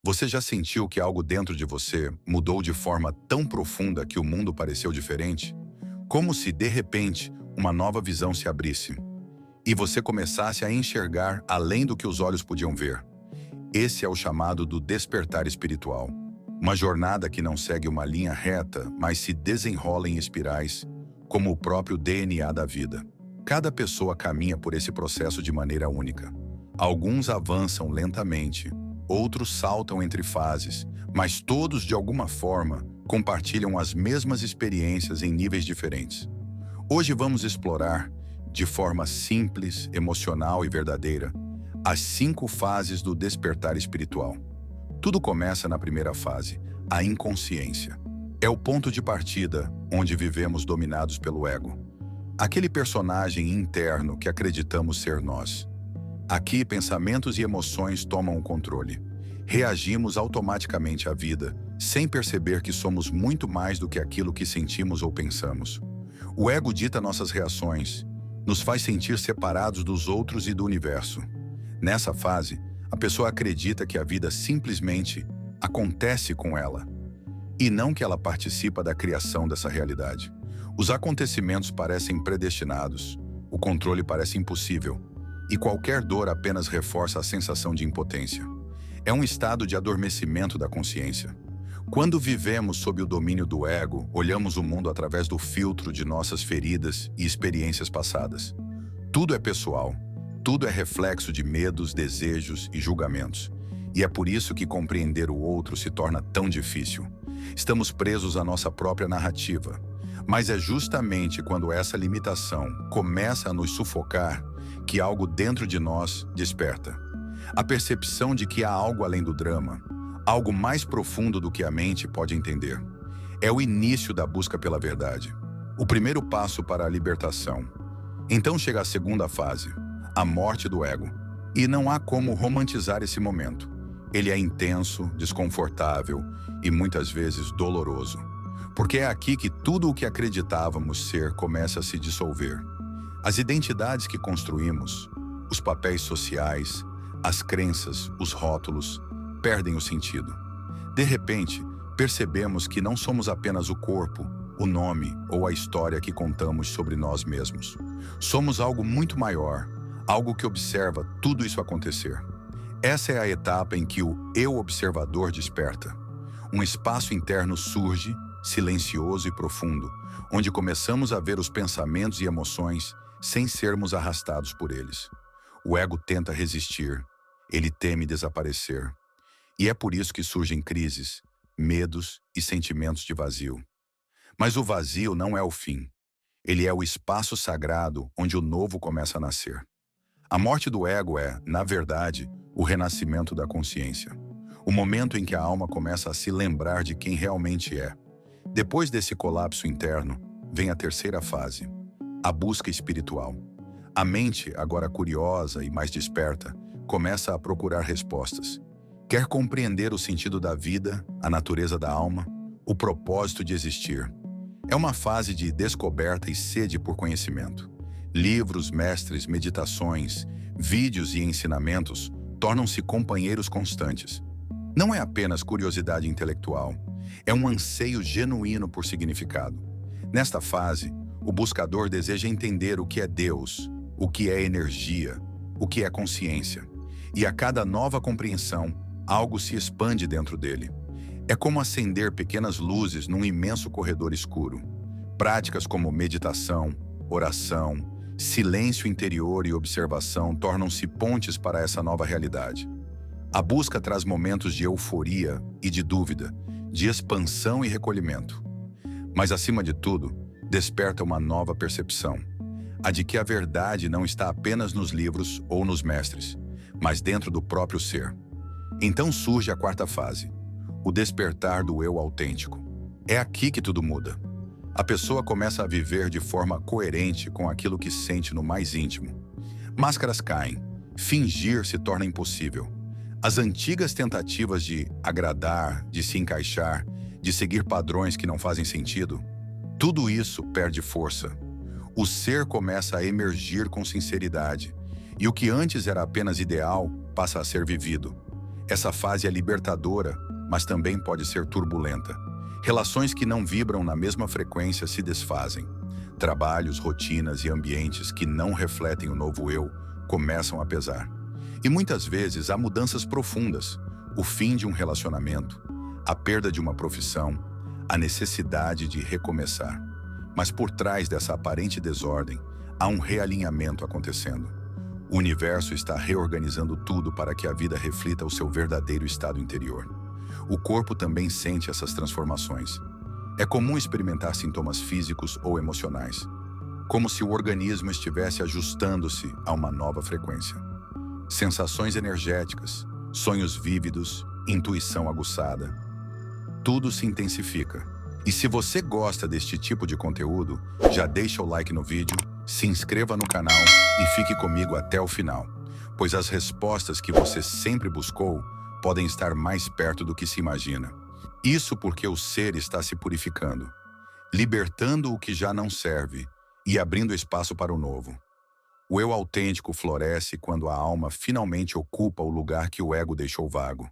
Você já sentiu que algo dentro de você mudou de forma tão profunda que o mundo pareceu diferente? Como se, de repente, uma nova visão se abrisse e você começasse a enxergar além do que os olhos podiam ver. Esse é o chamado do despertar espiritual. Uma jornada que não segue uma linha reta, mas se desenrola em espirais, como o próprio DNA da vida. Cada pessoa caminha por esse processo de maneira única. Alguns avançam lentamente, outros saltam entre fases, mas todos, de alguma forma, compartilham as mesmas experiências em níveis diferentes. Hoje vamos explorar, de forma simples, emocional e verdadeira, as 5 fases do despertar espiritual. Tudo começa na primeira fase, a inconsciência. É o ponto de partida onde vivemos dominados pelo ego. Aquele personagem interno que acreditamos ser nós. Aqui, pensamentos e emoções tomam o controle. Reagimos automaticamente à vida, sem perceber que somos muito mais do que aquilo que sentimos ou pensamos. O ego dita nossas reações, nos faz sentir separados dos outros e do universo. Nessa fase, a pessoa acredita que a vida simplesmente acontece com ela, e não que ela participa da criação dessa realidade. Os acontecimentos parecem predestinados, o controle parece impossível, e qualquer dor apenas reforça a sensação de impotência. É um estado de adormecimento da consciência. Quando vivemos sob o domínio do ego, olhamos o mundo através do filtro de nossas feridas e experiências passadas. Tudo é pessoal, tudo é reflexo de medos, desejos e julgamentos. E é por isso que compreender o outro se torna tão difícil. Estamos presos à nossa própria narrativa. Mas é justamente quando essa limitação começa a nos sufocar que algo dentro de nós desperta. A percepção de que há algo além do drama, algo mais profundo do que a mente pode entender. É o início da busca pela verdade. O primeiro passo para a libertação. Então chega a segunda fase, a morte do ego. E não há como romantizar esse momento. Ele é intenso, desconfortável e muitas vezes doloroso. Porque é aqui que tudo o que acreditávamos ser começa a se dissolver. As identidades que construímos, os papéis sociais, as crenças, os rótulos, perdem o sentido. De repente, percebemos que não somos apenas o corpo, o nome ou a história que contamos sobre nós mesmos. Somos algo muito maior, algo que observa tudo isso acontecer. Essa é a etapa em que o eu observador desperta. Um espaço interno surge, silencioso e profundo, onde começamos a ver os pensamentos e emoções sem sermos arrastados por eles. O ego tenta resistir, ele teme desaparecer. E é por isso que surgem crises, medos e sentimentos de vazio. Mas o vazio não é o fim. Ele é o espaço sagrado onde o novo começa a nascer. A morte do ego é, na verdade, o renascimento da consciência. O momento em que a alma começa a se lembrar de quem realmente é. Depois desse colapso interno, vem a terceira fase, a busca espiritual. A mente, agora curiosa e mais desperta, começa a procurar respostas. Quer compreender o sentido da vida, a natureza da alma, o propósito de existir. É uma fase de descoberta e sede por conhecimento. Livros, mestres, meditações, vídeos e ensinamentos tornam-se companheiros constantes. Não é apenas curiosidade intelectual, é um anseio genuíno por significado. Nesta fase, o buscador deseja entender o que é Deus, o que é energia, o que é consciência. E a cada nova compreensão, algo se expande dentro dele. É como acender pequenas luzes num imenso corredor escuro. Práticas como meditação, oração, silêncio interior e observação tornam-se pontes para essa nova realidade. A busca traz momentos de euforia e de dúvida, de expansão e recolhimento. Mas, acima de tudo, desperta uma nova percepção, a de que a verdade não está apenas nos livros ou nos mestres, mas dentro do próprio ser. Então surge a quarta fase, o despertar do eu autêntico. É aqui que tudo muda. A pessoa começa a viver de forma coerente com aquilo que sente no mais íntimo. Máscaras caem, fingir se torna impossível. As antigas tentativas de agradar, de se encaixar, de seguir padrões que não fazem sentido, tudo isso perde força. O ser começa a emergir com sinceridade, e o que antes era apenas ideal passa a ser vivido. Essa fase é libertadora, mas também pode ser turbulenta. Relações que não vibram na mesma frequência se desfazem. Trabalhos, rotinas e ambientes que não refletem o novo eu começam a pesar. E muitas vezes há mudanças profundas, o fim de um relacionamento, a perda de uma profissão, a necessidade de recomeçar. Mas por trás dessa aparente desordem, há um realinhamento acontecendo. O universo está reorganizando tudo para que a vida reflita o seu verdadeiro estado interior. O corpo também sente essas transformações. É comum experimentar sintomas físicos ou emocionais, como se o organismo estivesse ajustando-se a uma nova frequência. Sensações energéticas, sonhos vívidos, intuição aguçada. Tudo se intensifica. E se você gosta deste tipo de conteúdo, já deixa o like no vídeo, se inscreva no canal e fique comigo até o final, pois as respostas que você sempre buscou podem estar mais perto do que se imagina. Isso porque o ser está se purificando, libertando o que já não serve e abrindo espaço para o novo. O eu autêntico floresce quando a alma finalmente ocupa o lugar que o ego deixou vago.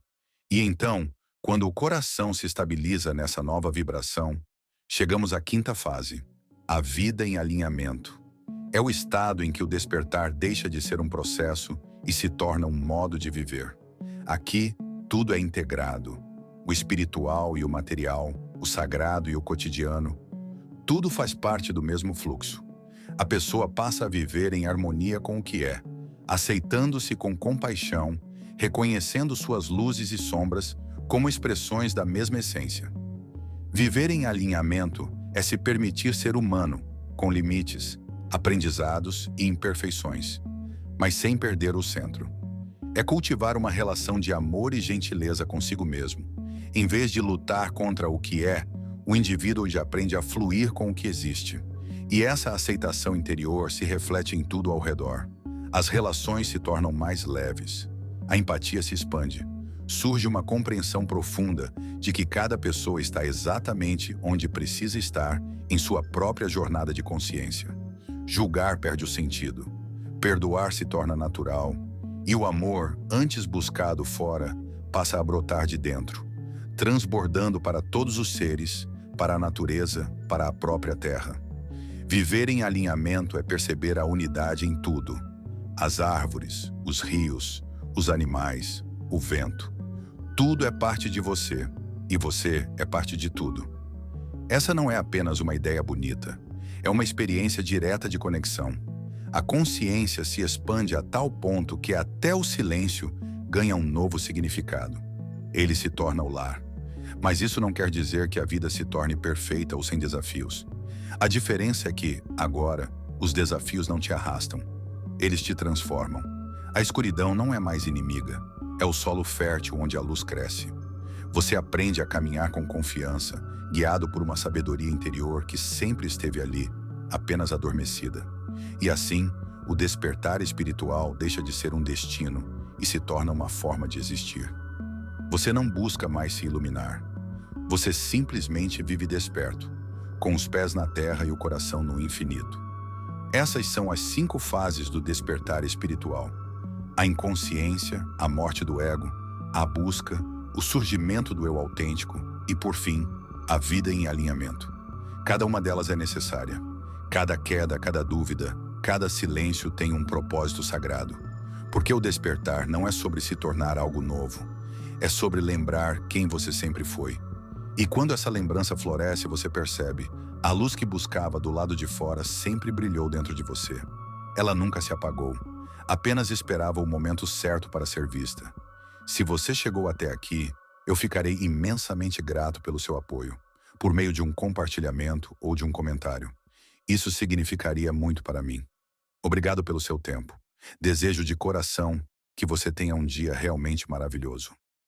E então, quando o coração se estabiliza nessa nova vibração, chegamos à quinta fase, a vida em alinhamento. É o estado em que o despertar deixa de ser um processo e se torna um modo de viver. Aqui, tudo é integrado. O espiritual e o material, o sagrado e o cotidiano, tudo faz parte do mesmo fluxo. A pessoa passa a viver em harmonia com o que é, aceitando-se com compaixão, reconhecendo suas luzes e sombras como expressões da mesma essência. Viver em alinhamento é se permitir ser humano, com limites, aprendizados e imperfeições, mas sem perder o centro. É cultivar uma relação de amor e gentileza consigo mesmo. Em vez de lutar contra o que é, o indivíduo já aprende a fluir com o que existe. E essa aceitação interior se reflete em tudo ao redor. As relações se tornam mais leves. A empatia se expande. Surge uma compreensão profunda de que cada pessoa está exatamente onde precisa estar em sua própria jornada de consciência. Julgar perde o sentido. Perdoar se torna natural. E o amor, antes buscado fora, passa a brotar de dentro, transbordando para todos os seres, para a natureza, para a própria terra. Viver em alinhamento é perceber a unidade em tudo. As árvores, os rios, os animais, o vento. Tudo é parte de você, e você é parte de tudo. Essa não é apenas uma ideia bonita, é uma experiência direta de conexão. A consciência se expande a tal ponto que até o silêncio ganha um novo significado. Ele se torna o lar. Mas isso não quer dizer que a vida se torne perfeita ou sem desafios. A diferença é que, agora, os desafios não te arrastam. Eles te transformam. A escuridão não é mais inimiga. É o solo fértil onde a luz cresce. Você aprende a caminhar com confiança, guiado por uma sabedoria interior que sempre esteve ali, apenas adormecida. E assim, o despertar espiritual deixa de ser um destino e se torna uma forma de existir. Você não busca mais se iluminar. Você simplesmente vive desperto, com os pés na terra e o coração no infinito. Essas são as 5 fases do despertar espiritual. A inconsciência, a morte do ego, a busca, o surgimento do eu autêntico e, por fim, a vida em alinhamento. Cada uma delas é necessária. Cada queda, cada dúvida, cada silêncio tem um propósito sagrado. Porque o despertar não é sobre se tornar algo novo. É sobre lembrar quem você sempre foi. E quando essa lembrança floresce, você percebe, a luz que buscava do lado de fora sempre brilhou dentro de você. Ela nunca se apagou, apenas esperava o momento certo para ser vista. Se você chegou até aqui, eu ficarei imensamente grato pelo seu apoio, por meio de um compartilhamento ou de um comentário. Isso significaria muito para mim. Obrigado pelo seu tempo. Desejo de coração que você tenha um dia realmente maravilhoso.